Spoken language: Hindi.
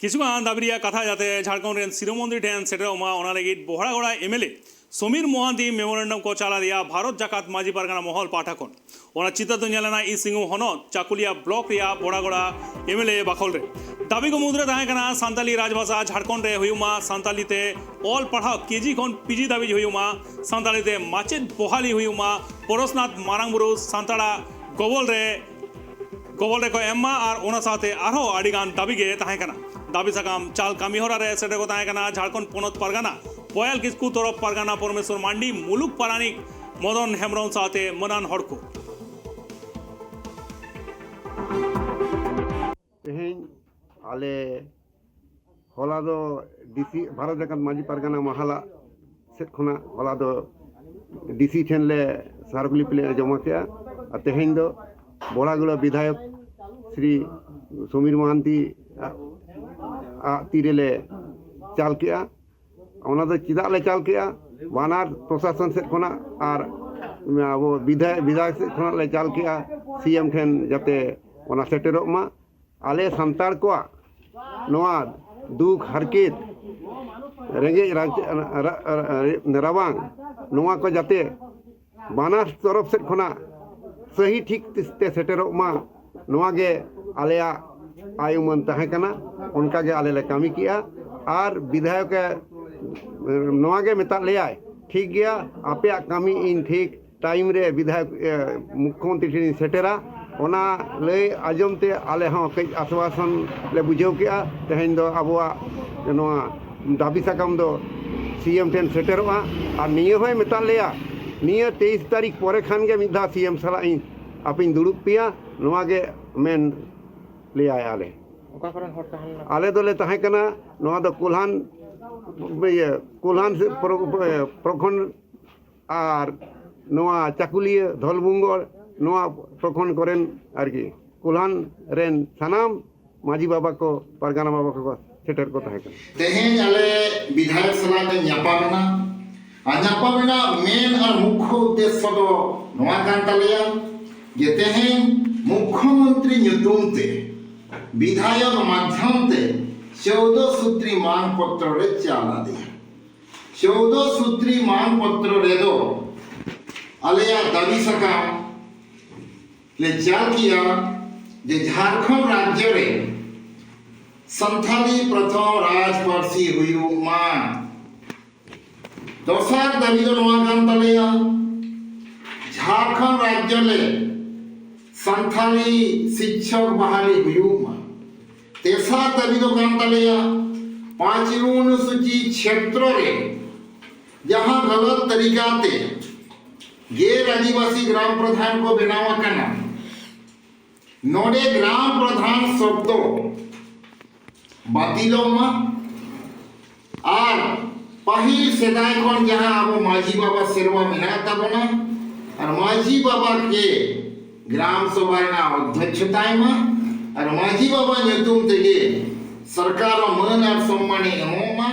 किछुगान दाबिरिया कथा जाते झारखंड रेन शिरोमंत्री ठेन सेटरमा ओना लगित बोहरागोड़ा एमएलए समीर मोहांती मेमोरेंडम को चाला दिया भारत जाकात माजी पारगाना महल पाठाखन ओना चिता तो नेलना ई सिंगु हनत चाकुलिया ब्लॉक रिया बोहरागोड़ा एमएलए बाखल रे दाबी को मुद्रे ताहे कना सान्ताली राजभाषा झारखंड रे हुयुमा सान्तालीते ऑल पढ़ा केजी खन पीजी दाबी हुयुमा सान्तालीते माचेद बहाली हुयुमा परसनाथ मारांगबुरु सान्ताड़ा गबल रे को एम्मा और ओना साथे आरो आडिगान दाबी गे ताहे कना दाबी सकाम चाल कामी होरा रे सेटे को ताहे कना झारखंड पोनत परगाना पयल किसकु तरफ परगाना परमेश्वर मांडी मुलुक पारानिक मदन हेमब्रम साथे मनान हड़को तेहेन आले होला दो डीसी भारत जाकात माजी परगाना महाला सेट खना होला दो डीसी ठेन ले सारगुली प्ले जमा किया तेहेन दो बोड़ागुड़ा विधायक श्री समीर मोहांती तीरेले चाल किया चिदाले चाल किया बानार प्रशासन से खना और वो विधायक से खना ले चाल किया सीएम ठेन जाते ओना सेटेरोग मा आले सांतार को नोआ दुख हरकेत रेंगे रावांग नोआ को जाते बानार तरफ से खना सही ठीक ते सेटेरोग मा नोआ गे आलेया आयुमन ताहे कना उनका गे आले ले कामी किया और विधायक नोआ गे मेता ले आए ठीक गया आपे कामी इन ठीक टाइम रे विधायक मुख्यमंत्री ठेन सेटेरा ओना ले आजमते आले हाँ कई आश्वासन ले बुझेव किया तेहेन दो अबुआ नोआ दाबी साकाम दो सीएम ठेन सेटेरोआ और निये होय मेता लेया निये 23 तारीख परे खान गे मिधा सीएम सला इन आपिन दुड़ुब पिया नोआ गे मेन ले आए आले दोले ताहे कना नोआ दो कुल्हान से प्रखंड और नोआ चाकुलिया धलबुंगोर नोआ प्रखंड करेन आरकी कुल्हान रेन सानाम माजी बाबा को परगाना बाबा को सेटर को ताहे कना तेहेन आले विधायक सलाते न्यापामेना न्यापामेना मेन और मुख्य उद्देश्य दो नोआ कान तालेया जे तेहेन मुख्यमंत्री ᱧᱩᱛᱩᱢ ते विधायक माध्यम ते 14 सूत्री मानपत्र रे चाला दिया 14 सूत्री मानपत्र रे दो आलेया दाबी सका ले चाल किया जे झारखंड राज्य रे संथाली प्रथम राजपार्सी हुयुमा दोसार दाबी दो नोआ कान तालेया झारखंड राज्य ले संथाली शिक्षक बहाली हुयुमा तेसार दाबी दो कान तालेया 5 अनुसूची क्षेत्र रे जहां गलत तरीका ते गैर आदिवासी ग्राम प्रधान को बनावा कना नोडे ग्राम प्रधान शब्द बातिलोमा और पहिल सेदाय खन जहां अब माजी बाबा सेरवा मेना ताबना और माजी बाबा के ग्राम सभा अध्यक्षताय मा और माजी बाबा ᱧᱩᱛᱩᱢ तेगे सरकार मन और सम्माने एमोमा।